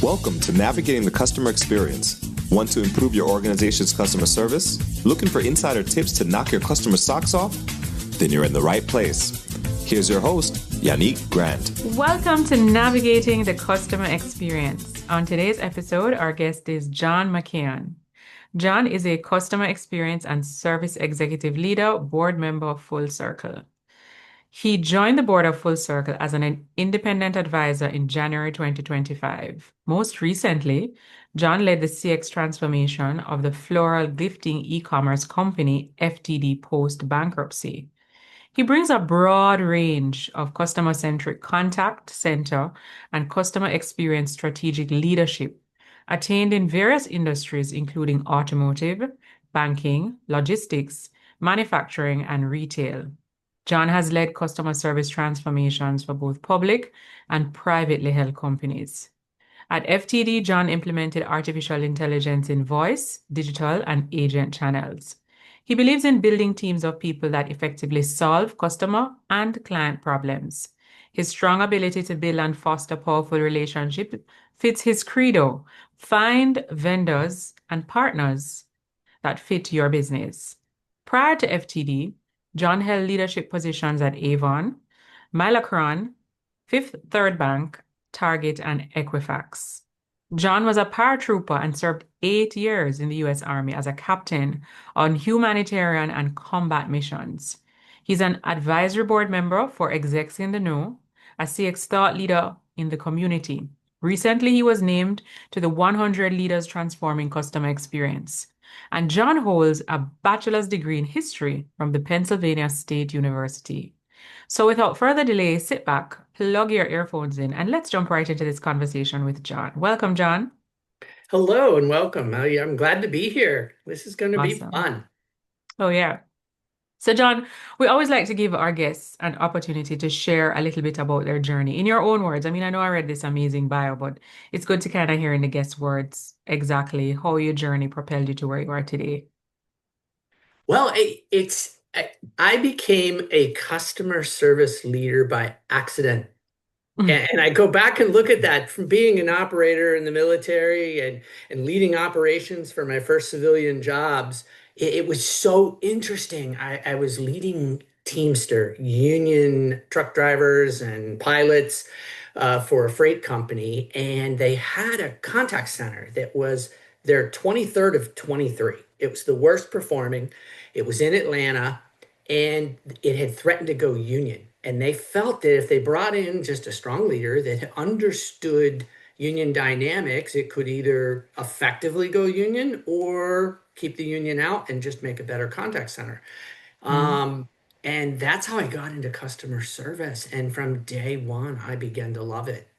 Welcome to Navigating the Customer Experience. Want to improve your organization's customer service? Looking for insider tips to knock your customer socks off? Then you're in the right place. Here's your host, Yannick Grant. Welcome to Navigating the Customer Experience. On today's episode, our guest is John McKeon. John is a customer experience and service executive leader, board member of Full Circle. He joined the board of Full Circle as an independent advisor in January 2025. Most recently, John led the CX transformation of the floral gifting e-commerce company FTD post bankruptcy. He brings a broad range of customer-centric contact center and customer experience strategic leadership attained in various industries, including automotive, banking, logistics, manufacturing, and retail. John has led customer service transformations for both public and privately held companies. At FTD, John implemented artificial intelligence in voice, digital, and agent channels. He believes in building teams of people that effectively solve customer and client problems. His strong ability to build and foster powerful relationships fits his credo: find vendors and partners that fit your business. Prior to FTD, John held leadership positions at Avon, Milacron, Fifth Third Bank, Target, and Equifax. John was a paratrooper and served 8 years in the U.S. Army as a captain on humanitarian and combat missions. He's an advisory board member for Execs in the Know, a CX thought leader in the community. Recently, he was named to the 100 Leaders Transforming Customer Experience. And John holds a bachelor's degree in history from the Pennsylvania State University. So without further delay, sit back, plug your earphones in, and let's jump right into this conversation with John. Welcome, John. Hello and welcome. I'm glad to be here. This is going to be Awesome. fun. Oh, yeah. So, John, we always like to give our guests an opportunity to share a little bit about their journey in your own words. I mean, I know I read this amazing bio, but it's good to kind of hear in the guest words exactly how your journey propelled you to where you are today. Well, I became a customer service leader by accident. And I go back and look at that from being an operator in the military and leading operations for my first civilian jobs. It was so interesting. I was leading Teamster, union truck drivers and pilots for a freight company, and they had a contact center that was their 23rd of 23. It was the worst performing. It was in Atlanta, and it had threatened to go union. And they felt that if they brought in just a strong leader that understood union dynamics, it could either effectively go union or keep the union out and just make a better contact center. Mhm. And that's how I got into customer service. And from day one, I began to love it.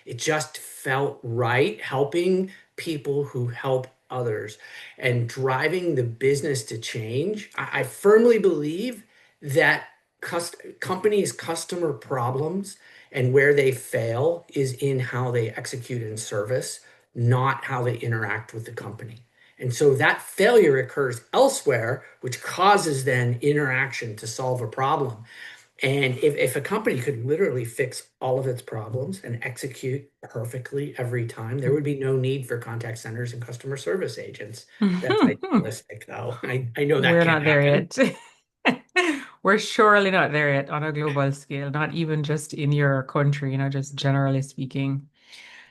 It just felt right, helping people who help others and driving the business to change. I firmly believe that companies' customer problems and where they fail is in how they execute in service, not how they interact with the company. And so that failure occurs elsewhere, which causes then interaction to solve a problem. And if a company could literally fix all of its problems and execute perfectly every time, there would be no need for contact centers and customer service agents. That's idealistic, though. I know that We're can't not there happen. yet. We're surely not there yet on a global scale, not even just in your country, just generally speaking.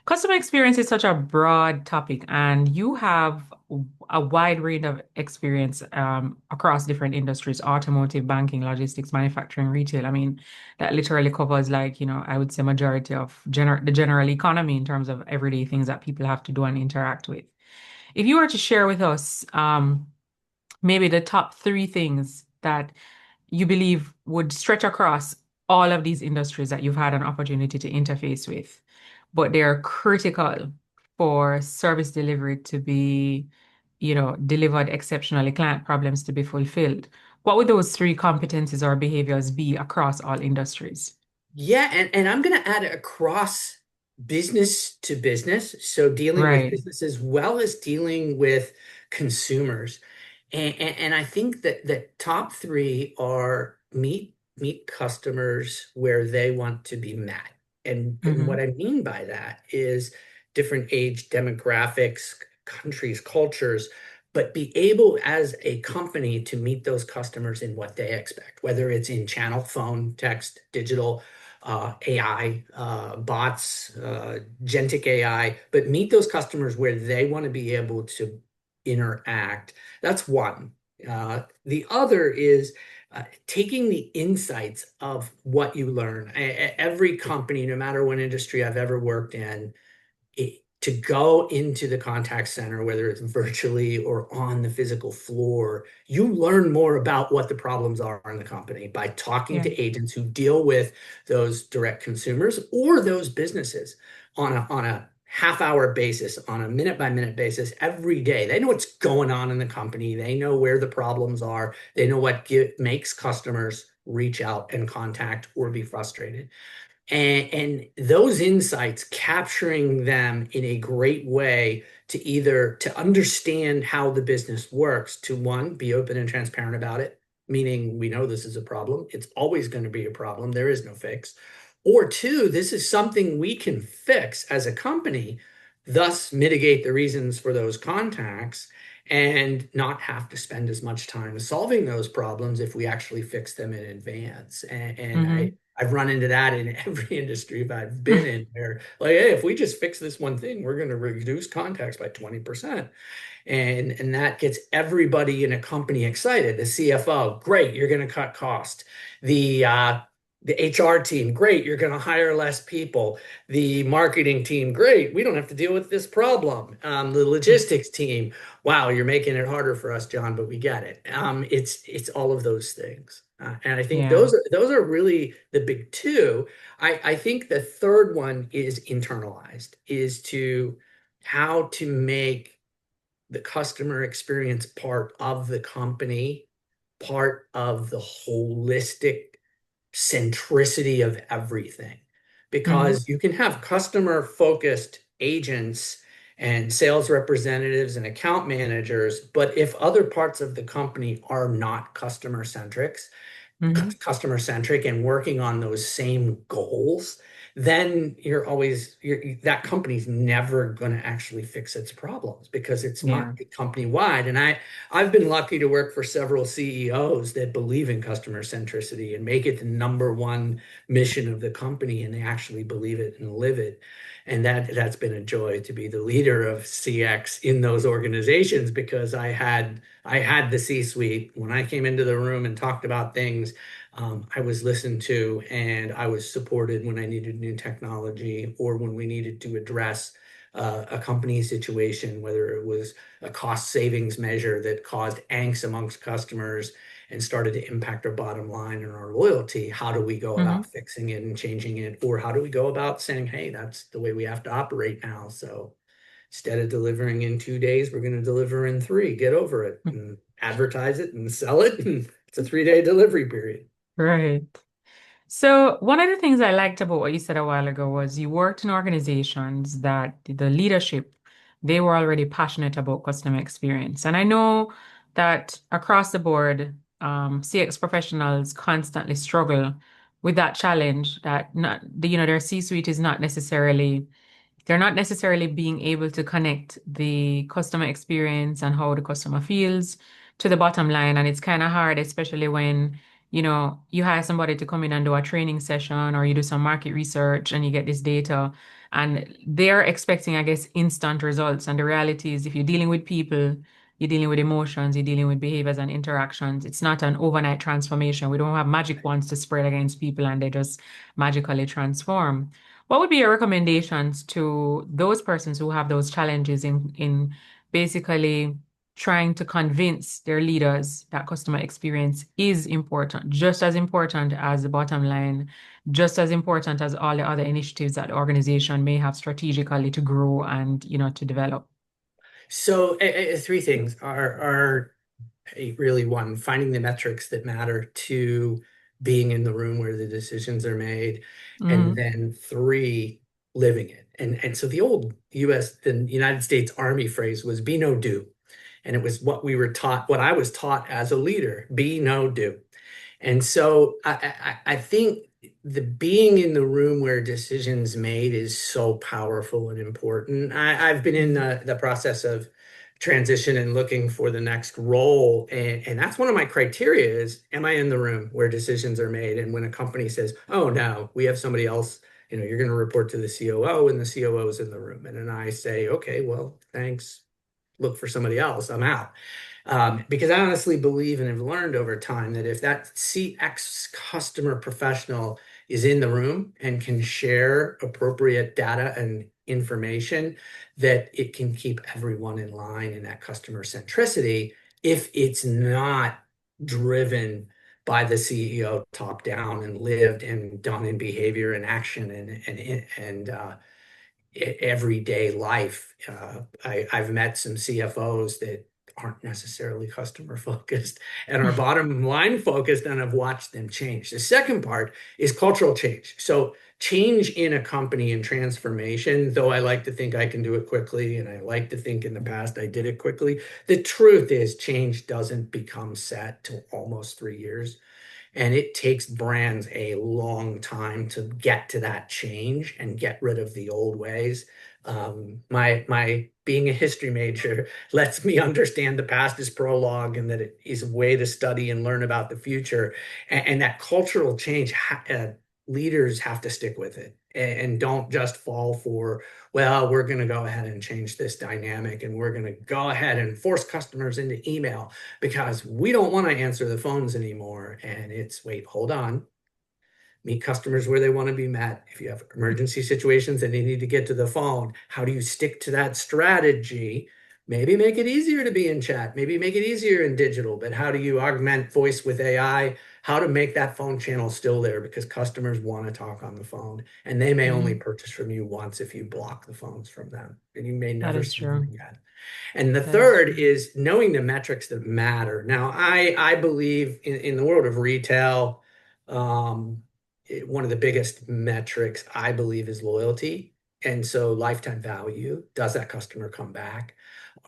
Customer experience is such a broad topic, and you have a wide range of experience across different industries: automotive, banking, logistics, manufacturing, retail. I mean, that literally covers, like, I would say majority of the general economy in terms of everyday things that people have to do and interact with. If you were to share with us maybe the top three things that you believe would stretch across all of these industries that you've had an opportunity to interface with, but they're critical for service delivery to be, delivered exceptionally, client problems to be fulfilled. What would those three competencies or behaviors be across all industries? Yeah, and I'm going to add across business to business. So dealing with Right. business as well as dealing with consumers. And I think that the top three are meet customers where they want to be met. And what Mm-hmm. I mean by that is different age demographics, countries, cultures, but be able as a company to meet those customers in what they expect, whether it's in channel, phone, text, digital, AI, bots, gentic AI, but meet those customers where they want to be able to interact. That's one. The other is taking the insights of what you learn. Every company, no matter what industry I've ever worked in, to go into the contact center, whether it's virtually or on the physical floor, you learn more about what the problems are in the company by talking Yeah. to agents who deal with those direct consumers or those businesses on a half-hour basis, on a minute-by-minute basis every day. They know what's going on in the company. They know where the problems are. They know what makes customers reach out and contact or be frustrated. And those insights, capturing them in a great way to either to understand how the business works, to one, be open and transparent about it, meaning we know this is a problem. It's always going to be a problem. There is no fix. Or two, this is something we can fix as a company, thus mitigate the reasons for those contacts and not have to spend as much time solving those problems if we actually fix them in advance. I've run into that in every industry I've been in where, like, hey, if we just fix this one thing, we're going to reduce contacts by 20%. And that gets everybody in a company excited. The CFO, great, you're going to cut cost. The HR team, great, you're going to hire less people. The marketing team, great, we don't have to deal with this problem. The logistics team, wow, you're making it harder for us, John, but we get it. It's all of those things. And I think Yeah. those are really the big two. I think the third one is internalized, is to how to make the customer experience part of the company, part of the holistic centricity of everything. Hmm. Because you can have customer focused agents and sales representatives and account managers, but if other parts of the company are not Hmm. customer centric and working on those same goals, then that company's never going to actually fix its problems because it's not Yeah. company wide. And I've been lucky to work for several CEOs that believe in customer centricity and make it the number one mission of the company, and they actually believe it and live it. And that's been a joy to be the leader of CX in those organizations, because I had the C-suite. When I came into the room and talked about things, I was listened to and I was supported when I needed new technology or when we needed to address a company situation, whether it was a cost savings measure that caused angst amongst customers and started to impact our bottom line and our loyalty. How do we go Hmm. about fixing it and changing it? Or how do we go about saying, hey, that's the way we have to operate now. So instead of delivering in 2 days, we're going to deliver in three. Get over it and advertise it and sell it. And it's a 3-day delivery period. Right. So one of the things I liked about what you said a while ago was you worked in organizations that the leadership, they were already passionate about customer experience. And I know that across the board, CX professionals constantly struggle with that challenge that their C-suite is not necessarily they're not necessarily being able to connect the customer experience and how the customer feels to the bottom line. And it's kind of hard, especially when, you hire somebody to come in and do a training session or you do some market research and you get this data and they're expecting, I guess, instant results. And the reality is if you're dealing with people, you're dealing with emotions, you're dealing with behaviors and interactions. It's not an overnight transformation. We don't have magic wands to spread against people and they just magically transform. What would be your recommendations to those persons who have those challenges in basically trying to convince their leaders that customer experience is important, just as important as the bottom line, just as important as all the other initiatives that the organization may have strategically to grow and, to develop? So three things are really one, finding the metrics that matter, two, being in the room where the decisions are made, and Hmm. then three, living it. And so the old the United States Army phrase was be no do. And it was what we were taught, what I was taught as a leader, be no do. And so I think the being in the room where decisions made is so powerful and important. I've been in Mhm. the process of transition and looking for the next role, and that's one of my criteria is, am I in the room where decisions are made? And when a company says, oh no, we have somebody else, you're going to report to the COO and the COO is in the room. And then I say, okay, well, thanks. Look for somebody else. I'm out. Because I honestly believe and have learned over time that if that CX customer professional is in the room and can share appropriate data and information, that it can keep everyone in line in that customer centricity if it's not driven by the CEO top down and lived and done in behavior and action and everyday life. I've met some CFOs that aren't necessarily customer focused and are bottom line focused, and I've watched them change. The second part is cultural change. So change in a company and transformation, though I like to think I can do it quickly, and I like to think in the past I did it quickly. The truth is change doesn't become set till almost 3 years. And it takes brands a long time to get to that change and get rid of the old ways. My being a history major lets me understand the past is prologue and that it is a way to study and learn about the future. And that cultural change, leaders have to stick with it and don't just fall for, well, we're going to go ahead and change this dynamic and we're going to go ahead and force customers into email because we don't want to answer the phones anymore. And it's, wait, hold on. Meet customers where they want to be met. If you have emergency situations and they need to get to the phone, how do you stick to that strategy? Maybe make it easier to be in chat, maybe make it easier in digital, but how do you augment voice with AI? How to make that phone channel still there because customers want to talk on the phone and they may only Mhm. purchase from you once if you block the phones from them and you may That never is see them true. again. And the That is third true. is knowing the metrics that matter. Now, I believe in the world of retail, um, one of the biggest metrics I believe is loyalty. And so lifetime value, does that customer come back?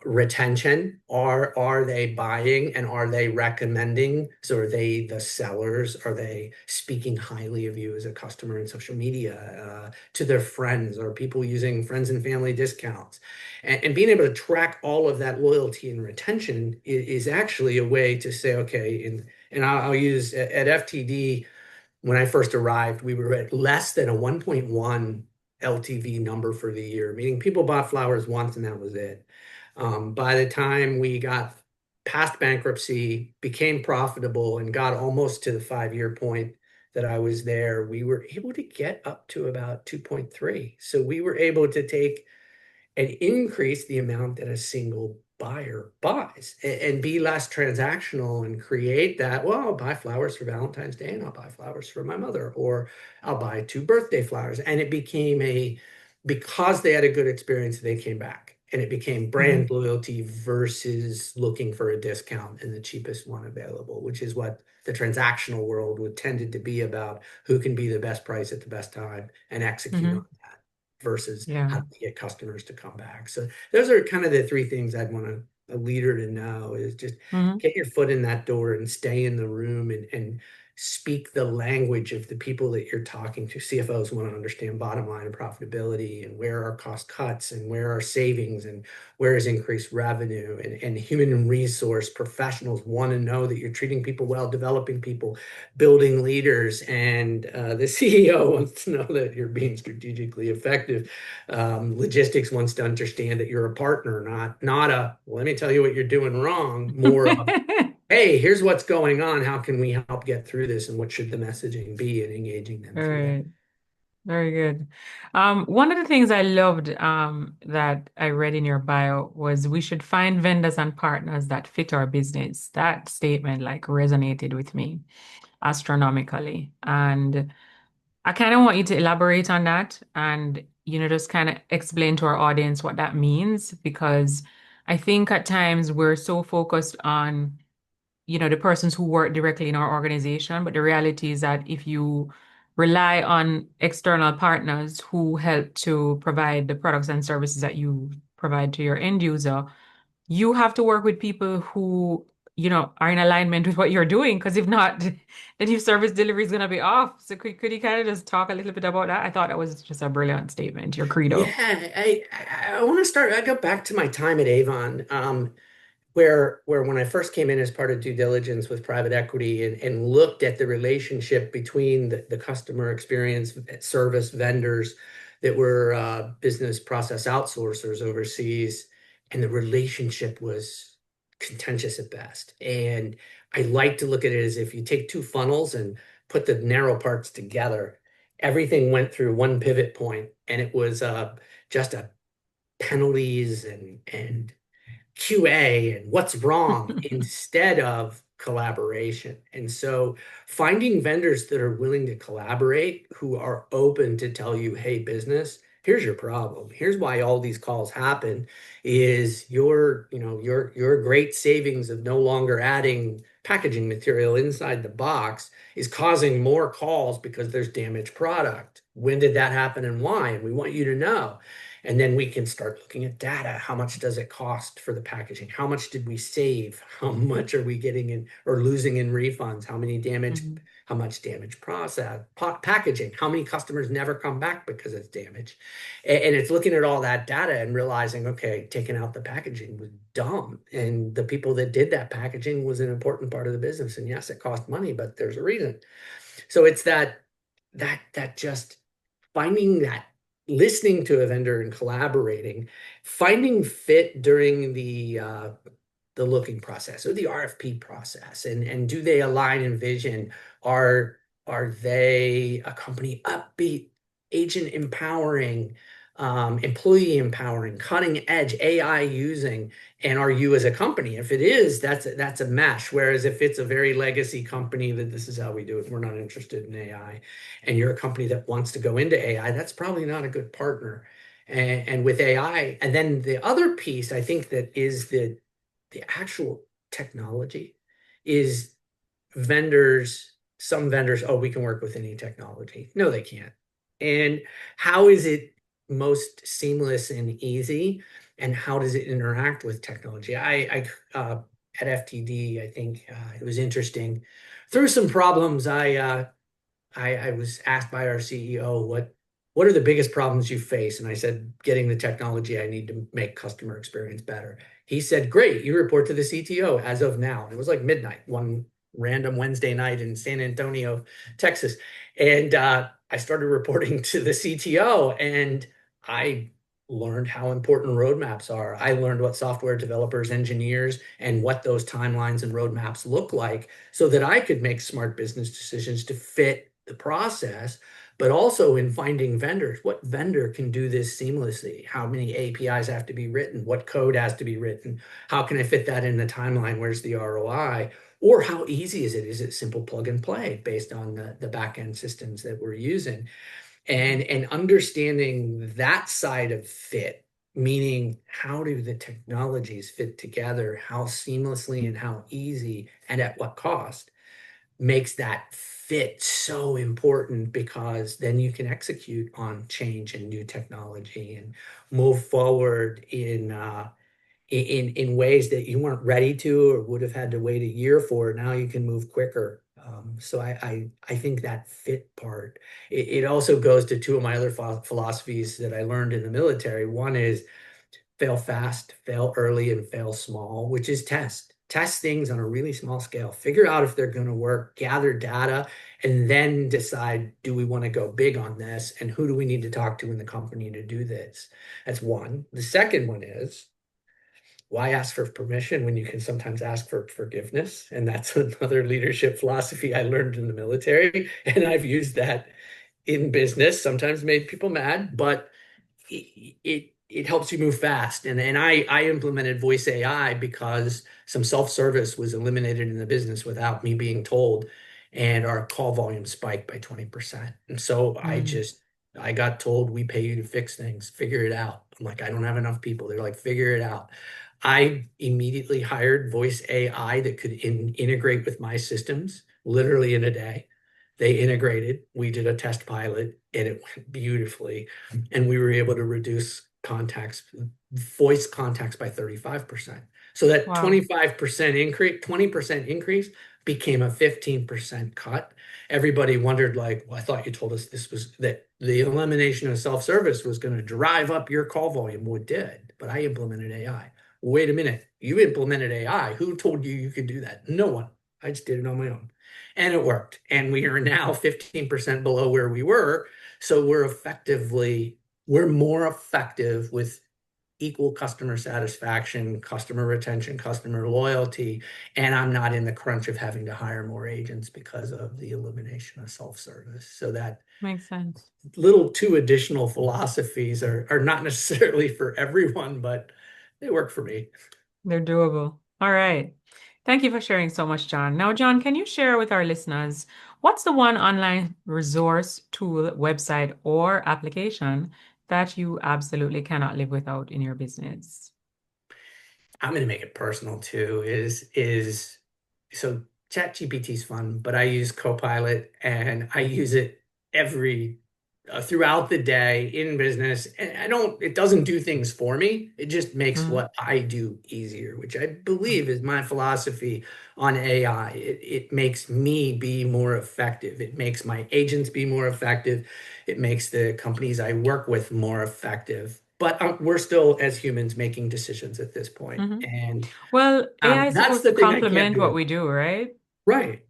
Retention, are they buying and are they recommending? So are they the sellers? Are they speaking highly of you as a customer in social media to their friends or people using friends and family discounts? And being able to track all of that loyalty and retention is actually a way to say, okay, and I'll use at FTD, when I first arrived, we were at less than a 1.1 LTV number for the year, meaning people bought flowers once and that was it. By the time we got past bankruptcy, became profitable, and got almost to the 5 year point that I was there, we were able to get up to about 2.3. So we were able to take and increase the amount that a single buyer buys and be less transactional and create that, well, I'll buy flowers for Valentine's Day and I'll buy flowers for my mother, or I'll buy two birthday flowers. And it became because they had a good experience, they came back. And it became brand Mhm. loyalty versus looking for a discount and the cheapest one available, which is what the transactional world would tended to be about, who can be the best price at the best time and execute on Mhm. that versus Yeah. how to get customers to come back. So those are kind of the three things I'd want a leader to know is just Mhm. get your foot in that door and stay in the room and speak the language of the people that you're talking to. CFOs want to understand bottom line and profitability and where are cost cuts and where are savings and where is increased revenue, and human resource professionals want to know that you're treating people well, developing people, building leaders, and the CEO wants to know that you're being strategically effective. Logistics wants to understand that you're a partner, not a, well, let me tell you what you're doing wrong, more of, hey, here's what's going on. How can we help get through this? And what should the messaging be, and engaging them All through that. right. Very good. One of the things I loved that I read in your bio was we should find vendors and partners that fit our business. That statement like resonated with me astronomically. And I kind of want you to elaborate on that and, just kind of explain to our audience what that means, because I think at times we're so focused on the persons who work directly in our organization. But the reality is that if you rely on external partners who help to provide the products and services that you provide to your end user, you have to work with people who, are in alignment with what you're doing. Because if not, then your service delivery is going to be off. So could you kind of just talk a little bit about that? I thought that was just a brilliant statement, your credo. Yeah, I want to start. I go back to my time at Avon, where when I first came in as part of due diligence with private equity and looked at the relationship between the customer experience service vendors that were business process outsourcers overseas, and the relationship was contentious at best. And I like to look at it as if you take two funnels and put the narrow parts together, everything went through one pivot point, and it was just a penalties and QA and what's wrong instead of collaboration. And so finding vendors that are willing to collaborate, who are open to tell you, hey, business, here's your problem. Here's why all these calls happen is your great savings of no longer adding packaging material inside the box is causing more calls because there's damaged product. When did that happen and why? And we want you to know. And then we can start looking at data. How much does it cost for the packaging? How much did we save? How much are we getting in or losing in refunds? Mhm. How much damage process, packaging? How many customers never come back because it's damaged? And it's looking at all that data and realizing, okay, taking out the packaging was dumb. And the people that did that packaging was an important part of the business. And yes, it cost money, but there's a reason. So it's that just finding that, listening to a vendor and collaborating, finding fit during the looking process or the RFP process, and do they align in vision? Are are they a company upbeat, agent empowering, employee empowering, cutting edge AI using? And are you as a company? If it is, that's a mesh. Whereas if it's a very legacy company that this is how we do it, we're not interested in AI, and you're a company that wants to go into AI, that's probably not a good partner. And with AI, and then the other piece I think that is the actual technology is some vendors, oh, we can work with any technology. No, they can't. And how is it most seamless and easy? And how does it interact with technology? At FTD, I think it was interesting. Through some problems, I was asked by our CEO, what are the biggest problems you face? And I said, getting the technology I need to make customer experience better. He said, great, you report to the CTO as of now. And it was like midnight, one random Wednesday night in San Antonio, Texas. And I started reporting to the CTO, and I learned how important roadmaps are. I learned what software developers, engineers, and what those timelines and roadmaps look like so that I could make smart business decisions to fit the process, but also in finding vendors. What vendor can do this seamlessly? How many APIs have to be written? What code has to be written? How can I fit that in the timeline? Where's the ROI? Or how easy is it? Is it simple plug and play based on the back end systems that we're using? And understanding that side of fit, meaning how do the technologies fit together, how seamlessly and how easy and at what cost, makes that fit so important, because then you can execute on change and new technology and move forward in ways that you weren't ready to or would have had to wait a year for. Now you can move quicker. So I think that fit part. It also goes to two of my other philosophies that I learned in the military. One is fail fast, fail early, and fail small, which is test. Test things on a really small scale, figure out if they're going to work, gather data, and then decide, do we want to go big on this? And who do we need to talk to in the company to do this? That's one. The second one is, why ask for permission when you can sometimes ask for forgiveness? And that's another leadership philosophy I learned in the military. And I've used that in business, sometimes made people mad, but it helps you move fast. And I implemented voice AI because some self-service was eliminated in the business without me being told, and our call volume spiked by 20%. And so Mm. I got told, we pay you to fix things, figure it out. I'm like, I don't have enough people. They're like, figure it out. I immediately hired voice AI that could integrate with my systems literally in a day. They integrated. We did a test pilot and it went beautifully. And we were able to reduce contacts, voice contacts by 35%. So that Wow. 25% increase, 20% increase became a 15% cut. Everybody wondered, like, well, I thought you told us this was that the elimination of self-service was going to drive up your call volume. Well, it did, but I implemented AI. Wait a minute, you implemented AI. Who told you you could do that? No one. I just did it on my own. And it worked. And we are now 15% below where we were. So we're more effective with equal customer satisfaction, customer retention, customer loyalty, and I'm not in the crunch of having to hire more agents because of the elimination of self-service. So that Makes sense. little two additional philosophies are not necessarily for everyone, but they work for me. They're doable. All right. Thank you for sharing so much, John. Now, John, can you share with our listeners what's the one online resource, tool, website, or application that you absolutely cannot live without in your business? I'm going to make it personal too. Is so ChatGPT is fun, but I use Copilot and I use it every throughout the day in business. And I don't, it doesn't do things for me. It just makes Mhm. what I do easier, which I believe is my philosophy on AI. It makes me be more effective. It makes my agents be more effective. It makes the companies I work with more effective. But we're still, as humans, making decisions at this point. Mhm. And Well, AI is that's supposed to the thing I can't complement what do. we do, right? Right.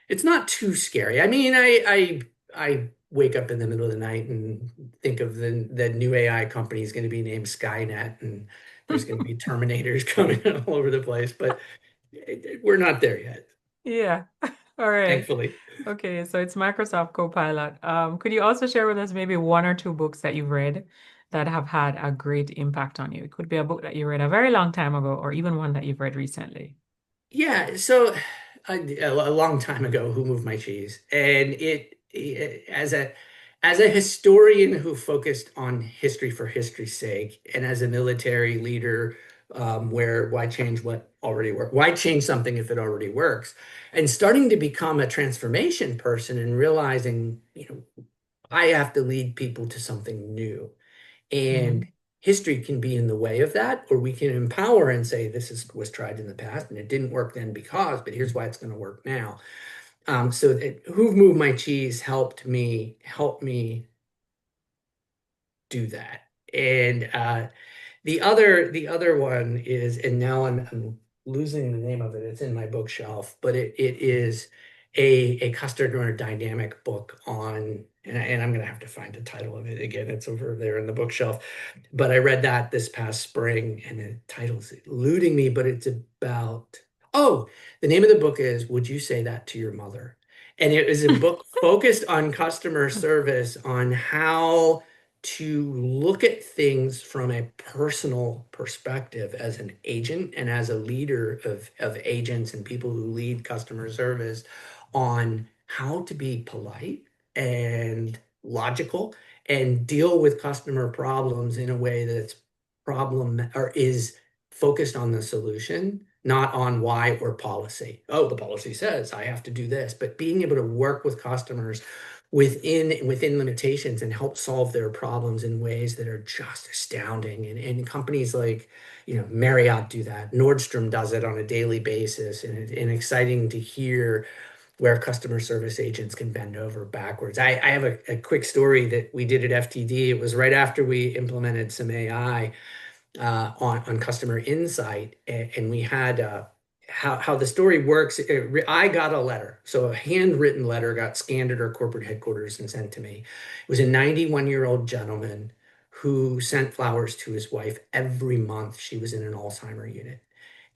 It's not too scary. I mean, I wake up in the middle of the night and think of the new AI company is going to be named Skynet, and there's going to be Terminators coming all over the place, but we're not there yet, Yeah. All right. thankfully. Okay, so it's Microsoft Copilot. Could you also share with us maybe one or two books that you've read that have had a great impact on you? It could be a book that you read a very long time ago, or even one that you've read recently. Yeah, so a long time ago, Who Moved My Cheese? And as a historian who focused on history for history's sake, and as a military leader, where why change what already works? Why change something if it already works? And starting to become a transformation person and realizing, I have to lead people to something new. And Mhm. history can be in the way of that, or we can empower and say was tried in the past and it didn't work then because, but here's why it's going to work now. Who Moved My Cheese help me do that. And the other one is, and now I'm losing the name of it. It's in my bookshelf, but it is a customer dynamic book on, and I'm gonna have to find the title of it again. It's over there in the bookshelf. But I read that this past spring, and the title's eluding me, but it's about, oh, the name of the book is Would You Say That to Your Mother? And it is a book focused on customer service, on how to look at things from a personal perspective as an agent and as a leader of agents and people who lead customer service, on how to be polite and logical and deal with customer problems in a way that's problem or is focused on the solution, not on why or policy. Oh, the policy says I have to do this, but being able to work with customers within limitations and help solve their problems in ways that are just astounding. And companies like, Marriott do that. Nordstrom does it on a daily basis, and exciting to hear where customer service agents can bend over backwards. I have a quick story that we did at FTD. It was right after we implemented some AI on customer insight, and we had how the story works. I got a letter, so a handwritten letter got scanned at our corporate headquarters and sent to me. It was a 91-year-old gentleman who sent flowers to his wife every month. She was in an Alzheimer unit.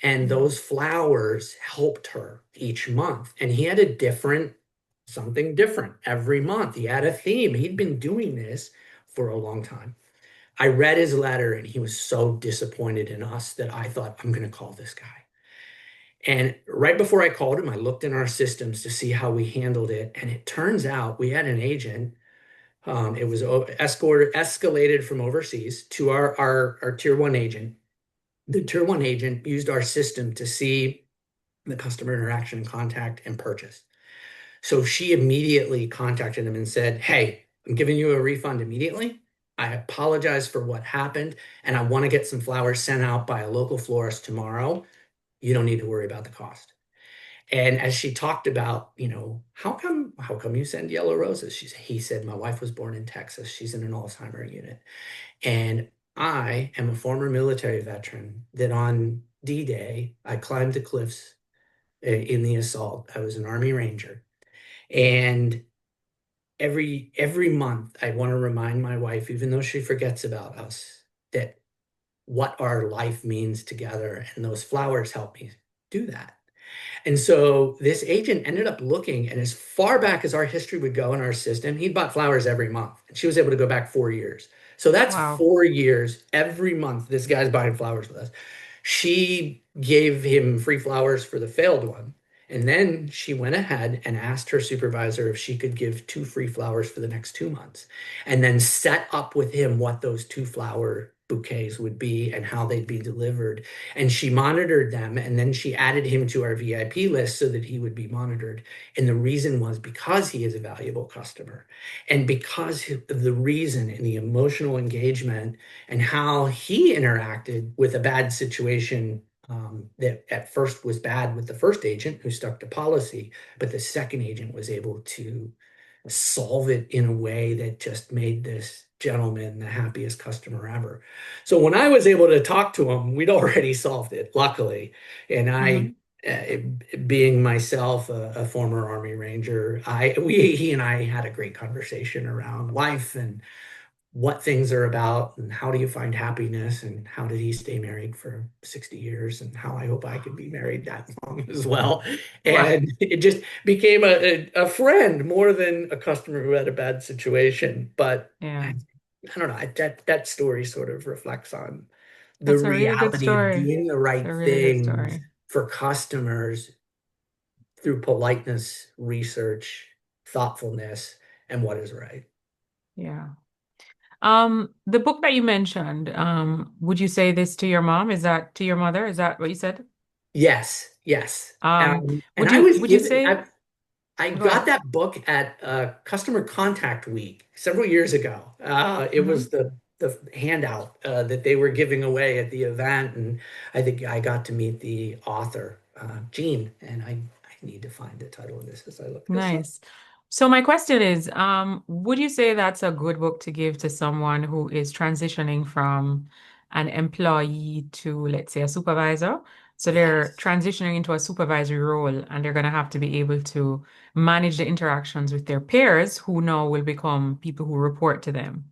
And Mhm. those flowers helped her each month. And he had a something different every month. He had a theme. He'd been doing this for a long time. I read his letter and he was so disappointed in us that I thought, I'm going to call this guy. And right before I called him, I looked in our systems to see how we handled it. And it turns out we had an agent. It was escalated from overseas to our tier one agent. The tier one agent used our system to see the customer interaction, contact, and purchase. So she immediately contacted him and said, Hey, I'm giving you a refund immediately. I apologize for what happened, and I want to get some flowers sent out by a local florist tomorrow. You don't need to worry about the cost. And as she talked about, how come you send yellow roses? He said, my wife was born in Texas. She's in an Alzheimer unit. And I am a former military veteran that on D-Day, I climbed the cliffs in the assault. I was an Army Ranger. And every month I want to remind my wife, even though she forgets about us, that what our life means together. And those flowers help me do that. And so this agent ended up looking, and as far back as our history would go in our system, he bought flowers every month. And she was able to go back 4 years. So that's Wow. 4 years every month. This guy's buying flowers with us. She gave him free flowers for the failed one. And then she went ahead and asked her supervisor if she could give 2 free flowers for the next 2 months, and then set up with him what those 2 flower bouquets would be and how they'd be delivered. And she monitored them, and then she added him to our VIP list so that he would be monitored. And the reason was because he is a valuable customer, and because of the reason and the emotional engagement and how he interacted with a bad situation, that at first was bad with the first agent who stuck to policy, but the second agent was able to solve it in a way that just made this gentleman the happiest customer ever. So when I was able to talk to him, we'd already solved it, luckily. And Hmm. being myself a former Army Ranger, he and I had a great conversation around life and what things are about and how do you find happiness and how did he stay married for 60 years and how I hope I could be married that long as well. Wow. And it just became a friend more than a customer who had a bad situation. But Yeah. I don't know, that story sort of reflects on the That's a really good reality of story. doing the It's a right really good things story. for customers through politeness, research, thoughtfulness, and what is right. Yeah. The book that you mentioned, would you say this to your mom? Is that to your mother? Is that what you said? Yes, yes. And Would I you was would you given, say I go got ahead. that book at Customer Contact Week several years ago. It was Hmm. the handout that they were giving away at the event, and I think I got to meet the author, Gene, and I need to find the title of this as I look this up. Nice. So my question is, would you say that's a good book to give to someone who is transitioning from an employee to, let's say, a supervisor? So they're Yes. transitioning into a supervisory role and they're going to have to be able to manage the interactions with their peers who now will become people who report to them.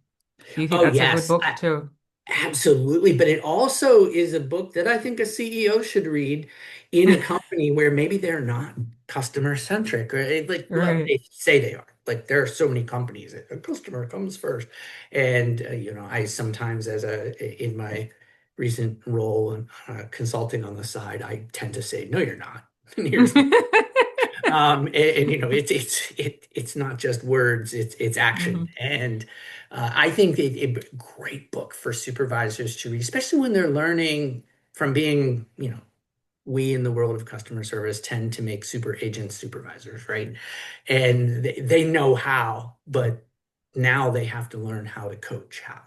Do you think Oh, that's a good yes. book too? Absolutely, but it also is a book that I think a CEO should read in a company where maybe they're not customer centric, or like, well, Right. they say they are. Like there are so many companies that a customer comes first, and I sometimes, in my recent role in consulting on the side, I tend to say, "No, you're not." And here's why. It's not just words, it's action. Hmm. And I think a great book for supervisors to read, especially when they're learning from being, we in the world of customer service tend to make super agents supervisors, right? And they know how, but now they have to learn how to coach how.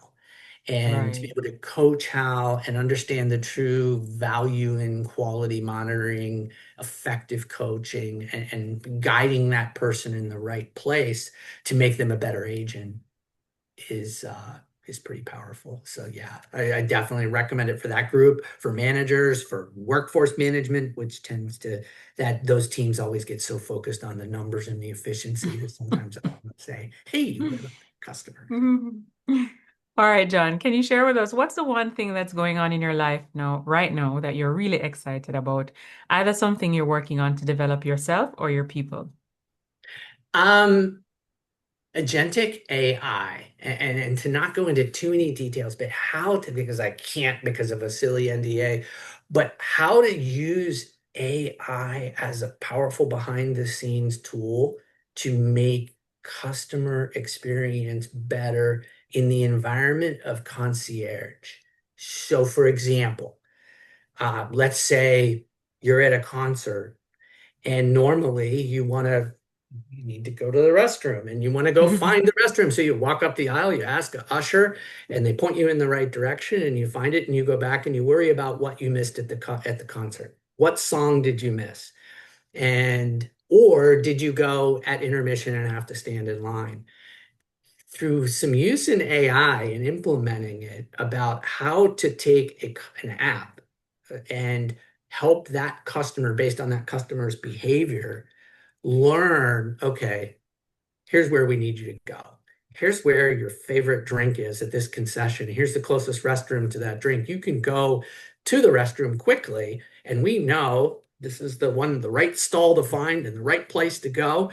And to be Right. able to coach how and understand the true value in quality monitoring, effective coaching, and guiding that person in the right place to make them a better agent is is pretty powerful. So yeah, I definitely recommend it for that group, for managers, for workforce management, which tends to that those teams always get so focused on the numbers and the efficiency that sometimes I want to say, hey, what about the customer? All right, John, can you share with us what's the one thing that's going on in your life now, right now, that you're really excited about? Either something you're working on to develop yourself or your people. Um, Agentic AI, and to not go into too many details, but how to, because I can't because of a silly NDA, but how to use AI as a powerful behind the scenes tool to make customer experience better in the environment of concierge. So, for example, let's say you're at a concert and normally you want to you need to go to the restroom and you want to go find the restroom. So you walk up the aisle, you ask a usher, and they point you in the right direction and you find it and you go back and you worry about what you missed at the concert. What song did you miss? And or did you go at intermission and have to stand in line? Through some use in AI and implementing it about how to take an app and help that customer based on that customer's behavior learn, okay, here's where we need you to go. Here's where your favorite drink is at this concession. Here's the closest restroom to that drink. You can go to the restroom quickly, and we know this is the right stall to find and the right place to go.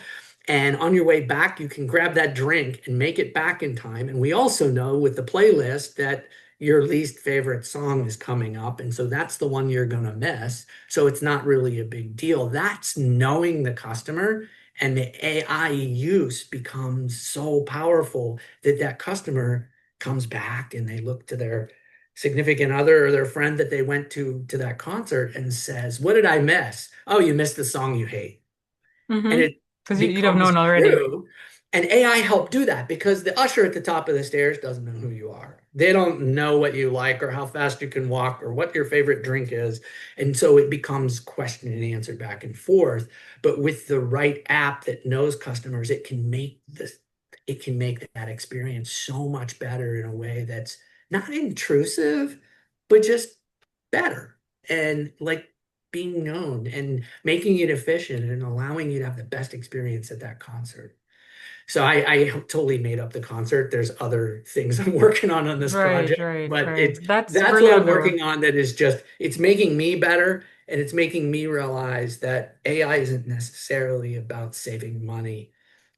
And on your way back, you can grab that drink and make it back in time. And we also know with the playlist that your least favorite song is coming up. And so that's the one you're going to miss. So it's not really a big deal. That's knowing the customer, and the AI use becomes so powerful that that customer comes back and they look to their significant other or their friend that they went to that concert and says, "What did I miss? Oh, you missed the song you hate." And Mm-hmm. it Because you'd have becomes known already. true. And AI helped do that because the usher at the top of the stairs doesn't know who you are. They don't know what you like or how fast you can walk or what your favorite drink is. And so it becomes question and answer back and forth. But with the right app that knows customers, it can make that experience so much better in a way that's not intrusive, but just better. And like being known and making it efficient and allowing you to have the best experience at that concert. So I totally made up the concert. There's other things I'm working on this Right, project, right, but right. That's that's what I'm brilliant, though. working on. That is just it's making me better, and it's making me realize that AI isn't necessarily about saving money.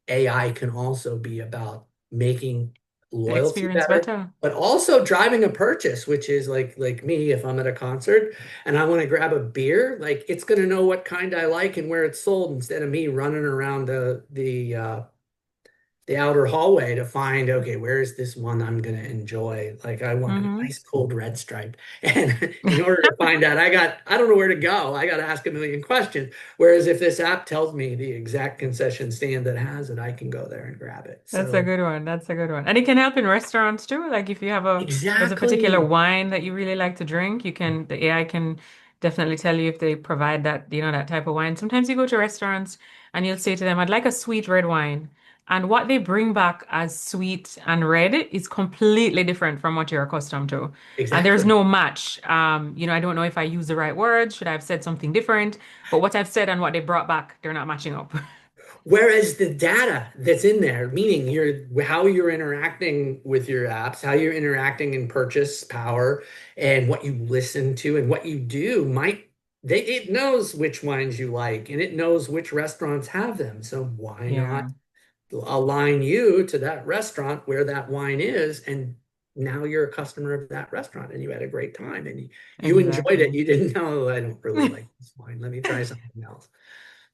AI can also be about making The loyalty experience better, better. but also driving a purchase, which is like me, if I'm at a concert and I want to grab a beer, like it's going to know what kind I like and where it's sold instead of me running around the outer hallway to find, okay, where is this one I'm going to enjoy? Like I want an Mm-hmm. ice cold red stripe. And in order to find that, I don't know where to go. I got to ask a million questions. Whereas if this app tells me the exact concession stand that has it, I can go there and grab it. That's a So good one. That's a good one. And it can help in restaurants too. Like if you have there's a particular exactly. wine that you really like to drink, the AI can definitely tell you if they provide that, that type of wine. Sometimes you go to restaurants and you'll say to them, I'd like a sweet red wine. And what they bring back as sweet and red is completely different from what you're accustomed to. And there's Exactly. no match. I don't know if I use the right words. Should I have said something different? But what I've said and what they brought back, they're not matching up. Whereas the data that's in there, meaning how you're interacting with your apps, how you're interacting in purchase power, and what you listen to and what you do it knows which wines you like and it knows which restaurants have them. So why not Yeah, align you to that restaurant where that wine is? And now you're a customer of that restaurant and you had a great time and you enjoyed it. exactly. You didn't know, I don't really like this wine. Let me try something else.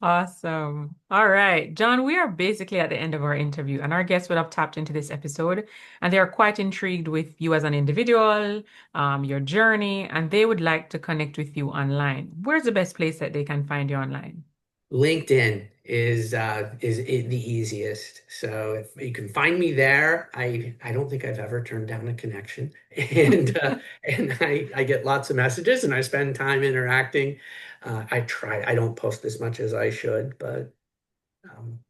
Awesome. All right, John, we are basically at the end of our interview, and our guests would have tapped into this episode, and they are quite intrigued with you as an individual, your journey, and they would like to connect with you online. Where's the best place that they can find you online? LinkedIn the easiest. So if you can find me there, I don't think I've ever turned down a connection, and I get lots of messages and I spend time interacting. I don't post as much as I should, but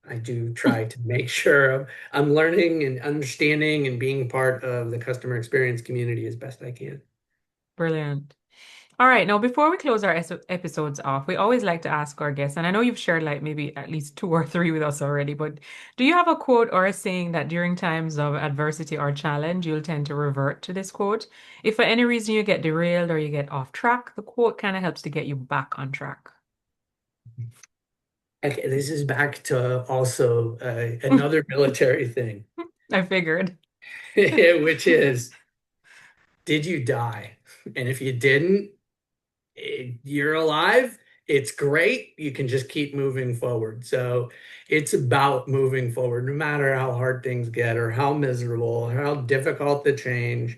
I do try to make sure I'm learning and understanding and being part of the customer experience community as best I can. Brilliant. All right, now before we close our episodes off, we always like to ask our guests, and I know you've shared like maybe at least two or three with us already, but do you have a quote or a saying that during times of adversity or challenge, you'll tend to revert to this quote? If for any reason you get derailed or you get off track, the quote kind of helps to get you back on track. Okay, this is back to also another military thing, I figured. which is, did you die? And if you didn't, you're alive. It's great. You can just keep moving forward. So it's about moving forward, no matter how hard things get or how miserable or how difficult the change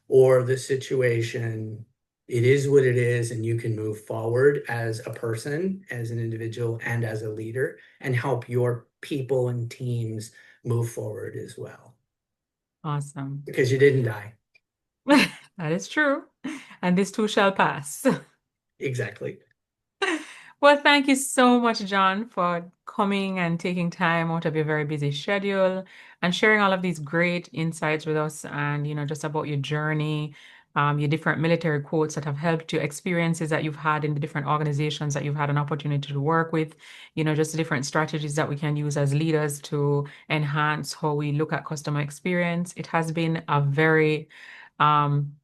or the situation. It is what it is, and you can move forward as a person, as an individual, and as a leader, and help your people and teams move forward as well. Awesome. Because you didn't die. That is true. And this too shall pass. Exactly. Well, thank you so much, John, for coming and taking time out of your very busy schedule and sharing all of these great insights with us and, just about your journey, your different military quotes that have helped you, experiences that you've had in the different organizations that you've had an opportunity to work with, just the different strategies that we can use as leaders to enhance how we look at customer experience. It has been a very um,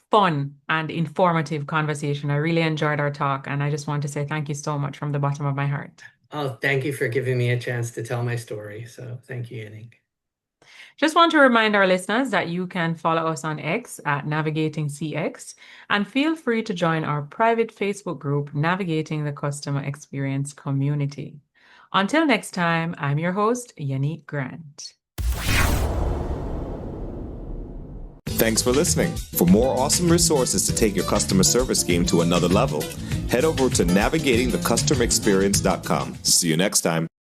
fun and informative conversation. I really enjoyed our talk, and I just want to say thank you so much from the bottom of my heart. Oh, thank you for giving me a chance to tell my story. So thank you, Yannick. Just want to remind our listeners that you can follow us on X at Navigating CX and feel free to join our private Facebook group, Navigating the Customer Experience Community. Until next time, I'm your host, Yannick Grant. Thanks for listening. For more awesome resources to take your customer service game to another level, head over to navigatingthecustomerexperience.com. See you next time.